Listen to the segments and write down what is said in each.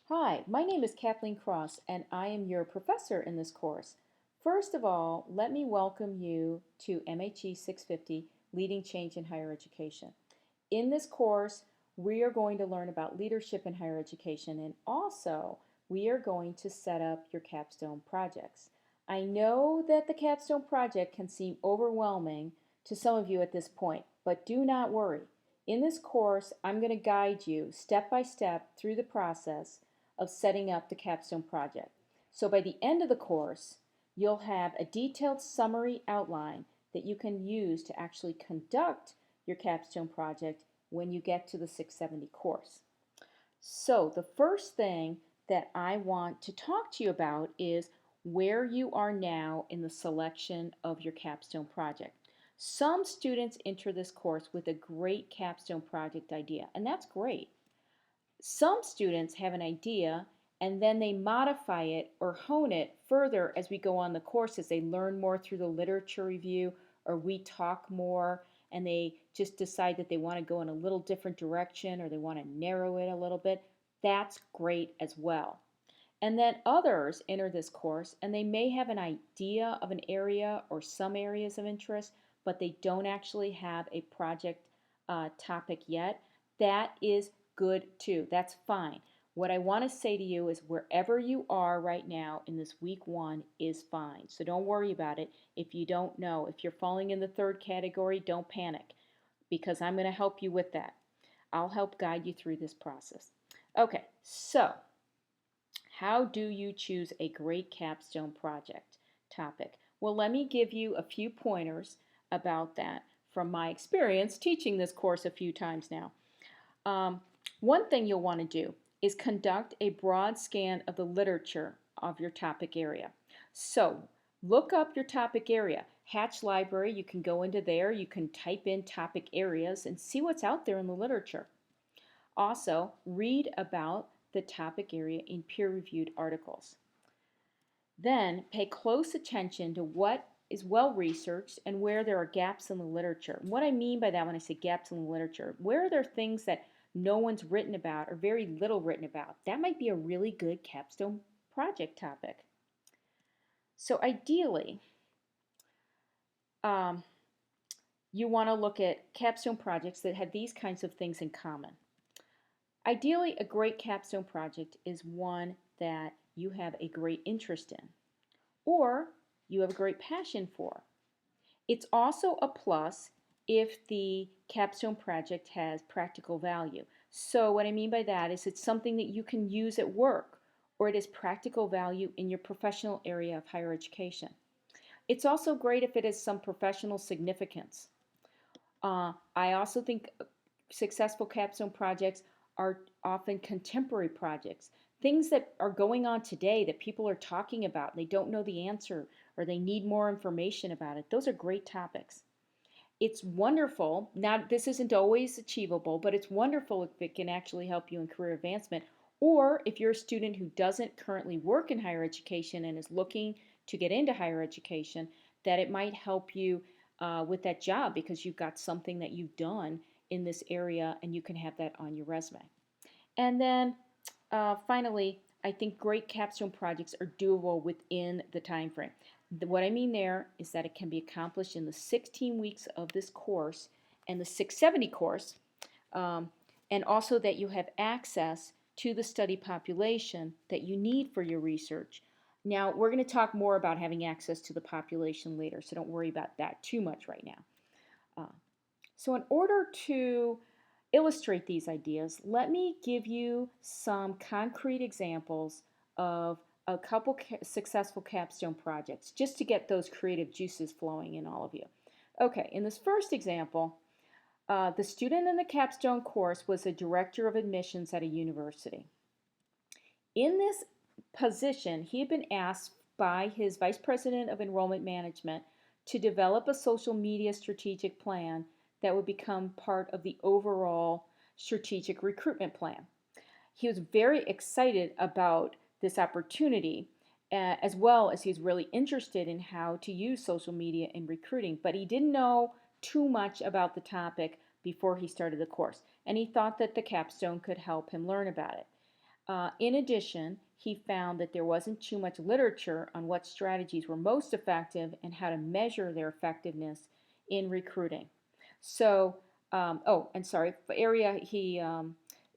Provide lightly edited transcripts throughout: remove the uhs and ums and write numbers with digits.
Hi, my name is Kathleen Cross, and I am your professor in this course. First of all, let me welcome you to MHE 650, Leading Change in Higher Education. In this course, we are going to learn about leadership in higher education, and also we are going to set up your capstone projects. I know that the capstone project can seem overwhelming to some of you at this point, but do not worry. In this course, I'm going to guide you step by step through the process of setting up the capstone project. So by the end of the course, you'll have a detailed summary outline that you can use to actually conduct your capstone project when you get to the 670 course. So the first thing that I want to talk to you about is where you are now in the selection of your capstone project. Some students enter this course with a great capstone project idea, and that's great. Some students have an idea and then they modify it or hone it further as we go on the course, as they learn more through the literature review or we talk more and they just decide that they want to go in a little different direction or they want to narrow it a little bit. That's great as well. And then others enter this course and they may have an idea of an area or some areas of interest, but they don't actually have a project topic yet. That is good too. That's fine. What I want to say to you is wherever you are right now in this week one is fine. So don't worry about it if you don't know. If you're falling in the third category, don't panic because I'm going to help you with that. I'll help guide you through this process. Okay, so how do you choose a great capstone project topic? Well, let me give you a few pointers about that from my experience teaching this course a few times now. One thing you'll want to do is conduct a broad scan of the literature of your topic area. So look up your topic area. Hatch Library, you can go into there, you can type in topic areas and see what's out there in the literature. Also, read about the topic area in peer-reviewed articles. Then pay close attention to what is well researched and where there are gaps in the literature. And what I mean by that when I say gaps in the literature, where are there things that no one's written about or very little written about? That might be a really good capstone project topic. So ideally, you want to look at capstone projects that have these kinds of things in common. Ideally, a great capstone project is one that you have a great interest in or you have a great passion for. It's also a plus if the capstone project has practical value. So what I mean by that is it's something that you can use at work or it has practical value in your professional area of higher education. It's also great if it has some professional significance. I also think successful capstone projects are often contemporary projects, things that are going on today that people are talking about and they don't know the answer or they need more information about it. Those are great topics. It's wonderful, not this isn't always achievable, but it's wonderful if it can actually help you in career advancement or if you're a student who doesn't currently work in higher education and is looking to get into higher education, that it might help you with that job because you've got something that you've done in this area and you can have that on your resume. And then finally, I think great capstone projects are doable within the time frame. What I mean there is that it can be accomplished in the 16 weeks of this course and the 670 course, and also that you have access to the study population that you need for your research. Now, we're going to talk more about having access to the population later, so don't worry about that too much right now. So in order to illustrate these ideas, let me give you some concrete examples of a couple successful capstone projects just to get those creative juices flowing in all of you. Okay, in this first example, the student in the capstone course was a director of admissions at a university. In this position, he had been asked by his vice president of enrollment management to develop a social media strategic plan that would become part of the overall strategic recruitment plan. He was very excited about this opportunity, as well as he was really interested in how to use social media in recruiting, but he didn't know too much about the topic before he started the course, and he thought that the capstone could help him learn about it. In addition, he found that there wasn't too much literature on what strategies were most effective and how to measure their effectiveness in recruiting. So, oh, and sorry, area he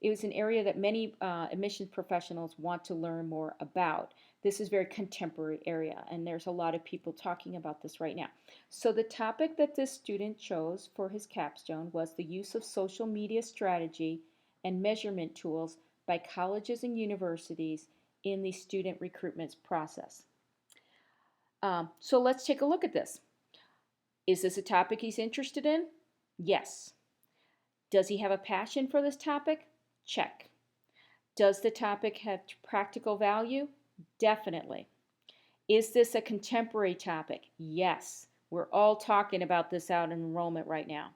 it was an area that many admissions professionals want to learn more about. This is a very contemporary area, and there's a lot of people talking about this right now. So the topic that this student chose for his capstone was the use of social media strategy and measurement tools by colleges and universities in the student recruitment process. So let's take a look at this. Is this a topic he's interested in? Yes. Does he have a passion for this topic? Check. Does the topic have practical value? Definitely. Is this a contemporary topic? Yes. We're all talking about this out in enrollment right now.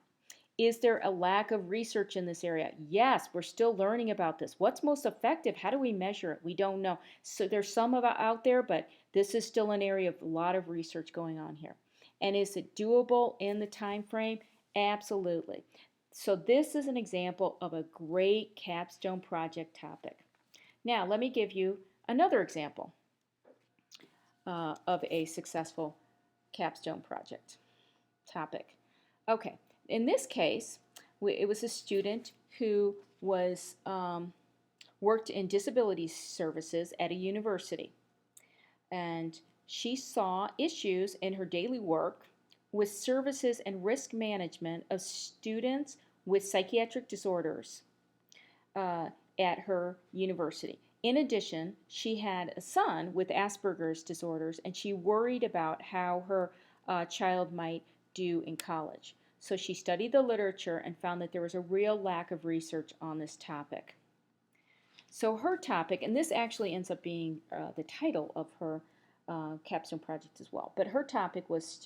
Is there a lack of research in this area? Yes, we're still learning about this. What's most effective? How do we measure it? We don't know. So there's some of it out there, but this is still an area of a lot of research going on here. And is it doable in the time frame? Absolutely. So this is an example of a great capstone project topic. Now, let me give you another example of a successful capstone project topic. Okay, in this case, it was a student who was worked in disability services at a university, and she saw issues in her daily work with services and risk management of students with psychiatric disorders uh, at her university. In addition, she had a son with Asperger's disorders, and she worried about how her child might do in college. So she studied the literature and found that there was a real lack of research on this topic. So her topic, and this actually ends up being the title of her capstone project as well, but her topic was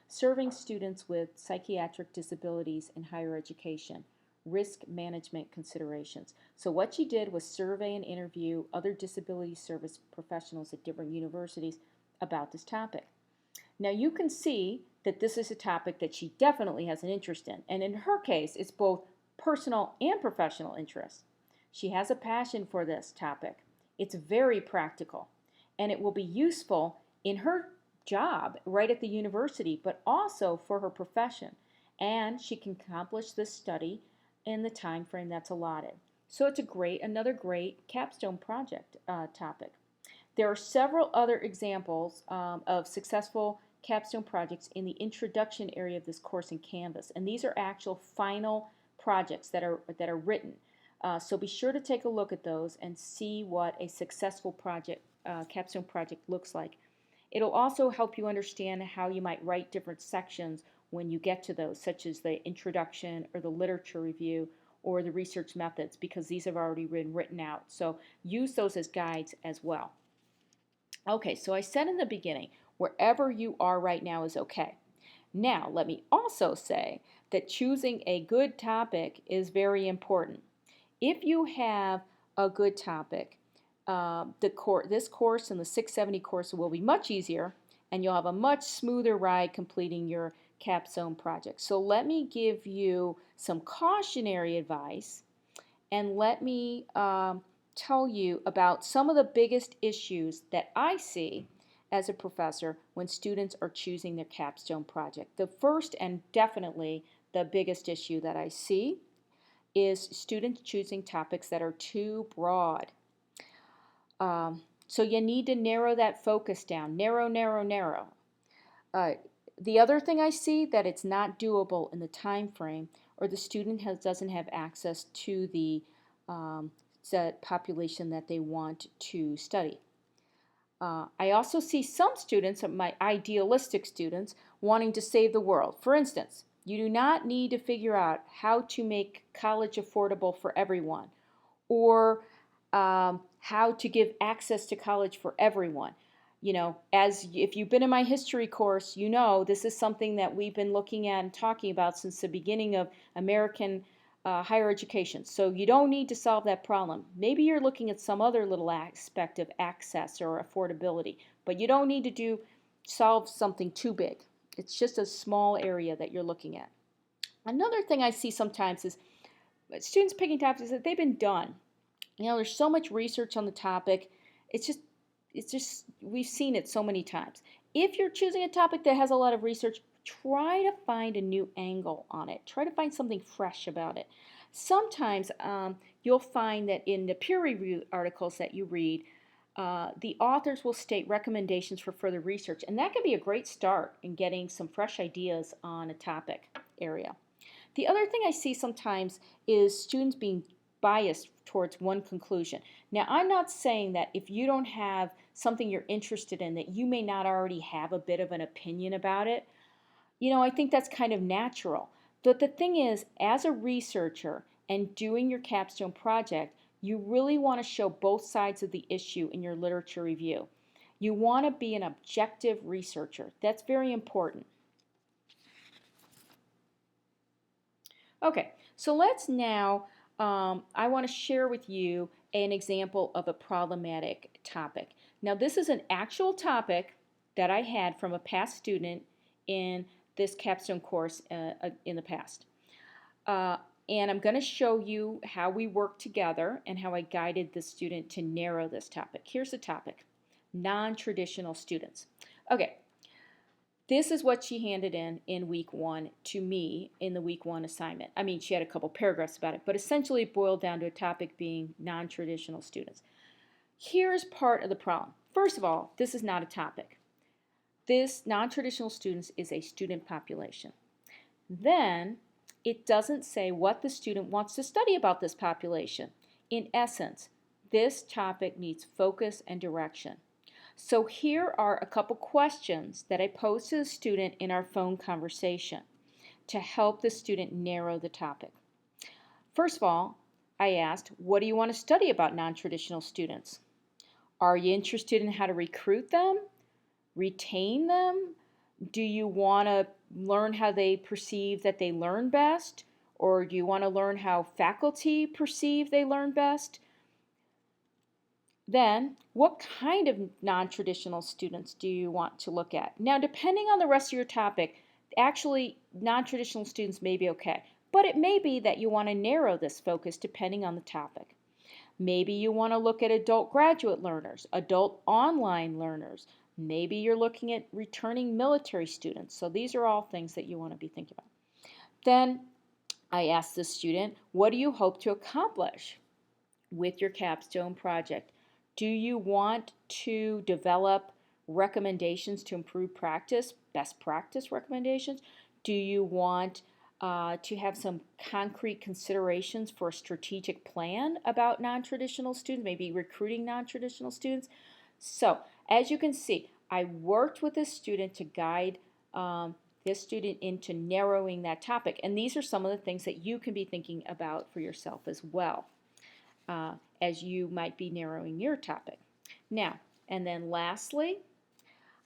serving students with psychiatric disabilities in higher education, risk management considerations. So what she did was survey and interview other disability service professionals at different universities about this topic. Now you can see that this is a topic that she definitely has an interest in, and in her case, it's both personal and professional interest. She has a passion for this topic. It's very practical, and it will be useful in her job right at the university, but also for her profession. And she can accomplish this study in the time frame that's allotted. So it's another great capstone project topic. There are several other examples of successful capstone projects in the introduction area of this course in Canvas, and these are actual final projects that are written. So be sure to take a look at those and see what a successful capstone project looks like. It'll also help you understand how you might write different sections when you get to those, such as the introduction or the literature review or the research methods, because these have already been written out. So use those as guides as well. Okay, so I said in the beginning, wherever you are right now is okay. Now, let me also say that choosing a good topic is very important. If you have a good topic, this course and the 670 course will be much easier, and you'll have a much smoother ride completing your capstone project. So let me give you some cautionary advice, and let me tell you about some of the biggest issues that I see as a professor when students are choosing their capstone project. The first and definitely the biggest issue that I see is students choosing topics that are too broad. So you need to narrow that focus down. Narrow, narrow, narrow. The other thing I see that it's not doable in the time frame, or the student doesn't have access to the set population that they want to study. I also see some students, my idealistic students, wanting to save the world. For instance, you do not need to figure out how to make college affordable for everyone, or how to give access to college for everyone. You know, as if you've been in my history course, you know this is something that we've been looking at and talking about since the beginning of American higher education. So you don't need to solve that problem. Maybe you're looking at some other little aspect of access or affordability, but you don't need to solve something too big. It's just a small area that you're looking at. Another thing I see sometimes is students picking topics that they've been done. There's so much research on the topic. It's just, we've seen it so many times. If you're choosing a topic that has a lot of research, try to find a new angle on it. Try to find something fresh about it. Sometimes you'll find that in the peer-reviewed articles that you read, the authors will state recommendations for further research, and that can be a great start in getting some fresh ideas on a topic area. The other thing I see sometimes is students being biased towards one conclusion. Now, I'm not saying that if you don't have something you're interested in, that you may not already have a bit of an opinion about it. I think that's kind of natural. But the thing is, as a researcher and doing your capstone project, you really want to show both sides of the issue in your literature review. You want to be an objective researcher. That's very important. Okay, so let's now, I want to share with you an example of a problematic topic. Now, this is an actual topic that I had from a past student in this capstone course in the past. And I'm going to show you how we worked together and how I guided the student to narrow this topic. Here's the topic: non-traditional students. Okay, this is what she handed in week 1 to me in the week 1 assignment. I mean, she had a couple paragraphs about it, but essentially it boiled down to a topic being non-traditional students. Here's part of the problem. First of all, this is not a topic. This non-traditional students is a student population. Then it doesn't say what the student wants to study about this population. In essence, this topic needs focus and direction. So here are a couple questions that I posed to the student in our phone conversation to help the student narrow the topic. First of all, I asked, what do you want to study about non-traditional students? Are you interested in how to recruit them, retain them? Do you want to learn how they perceive that they learn best? Or do you want to learn how faculty perceive they learn best? Then, what kind of non-traditional students do you want to look at? Now, depending on the rest of your topic, actually, non-traditional students may be okay, but it may be that you want to narrow this focus depending on the topic. Maybe you want to look at adult graduate learners, adult online learners. Maybe you're looking at returning military students. So these are all things that you want to be thinking about. Then I asked the student, what do you hope to accomplish with your capstone project? Do you want to develop recommendations to improve practice, best practice recommendations? Do you want to have some concrete considerations for a strategic plan about non-traditional students, maybe recruiting non-traditional students? So, as you can see, I worked with this student to guide this student into narrowing that topic. And these are some of the things that you can be thinking about for yourself as well. As you might be narrowing your topic. Now, and then lastly,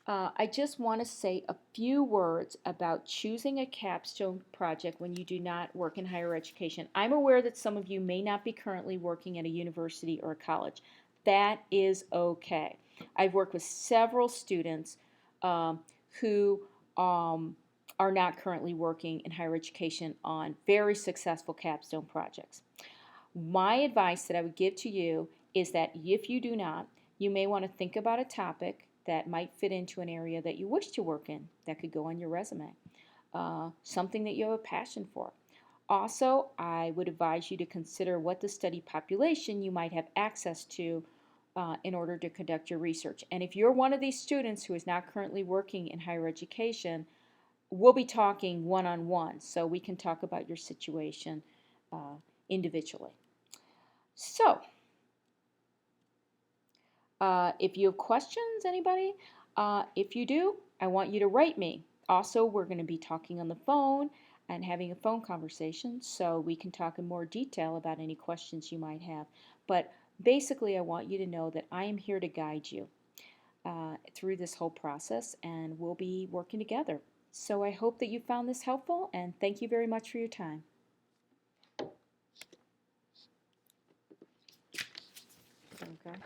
I just want to say a few words about choosing a capstone project when you do not work in higher education. I'm aware that some of you may not be currently working at a university or a college. That is okay. I've worked with several students who are not currently working in higher education on very successful capstone projects. My advice that I would give to you is that if you do not, you may want to think about a topic that might fit into an area that you wish to work in that could go on your resume, something that you have a passion for. Also, I would advise you to consider what the study population you might have access to in order to conduct your research. And if you're one of these students who is not currently working in higher education, we'll be talking one-on-one, so we can talk about your situation individually. So, if you have questions, anybody? If you do, I want you to write me. Also, we're going to be talking on the phone and having a phone conversation, so we can talk in more detail about any questions you might have. But basically, I want you to know that I am here to guide you through this whole process, and we'll be working together. So I hope that you found this helpful, and thank you very much for your time. Okay.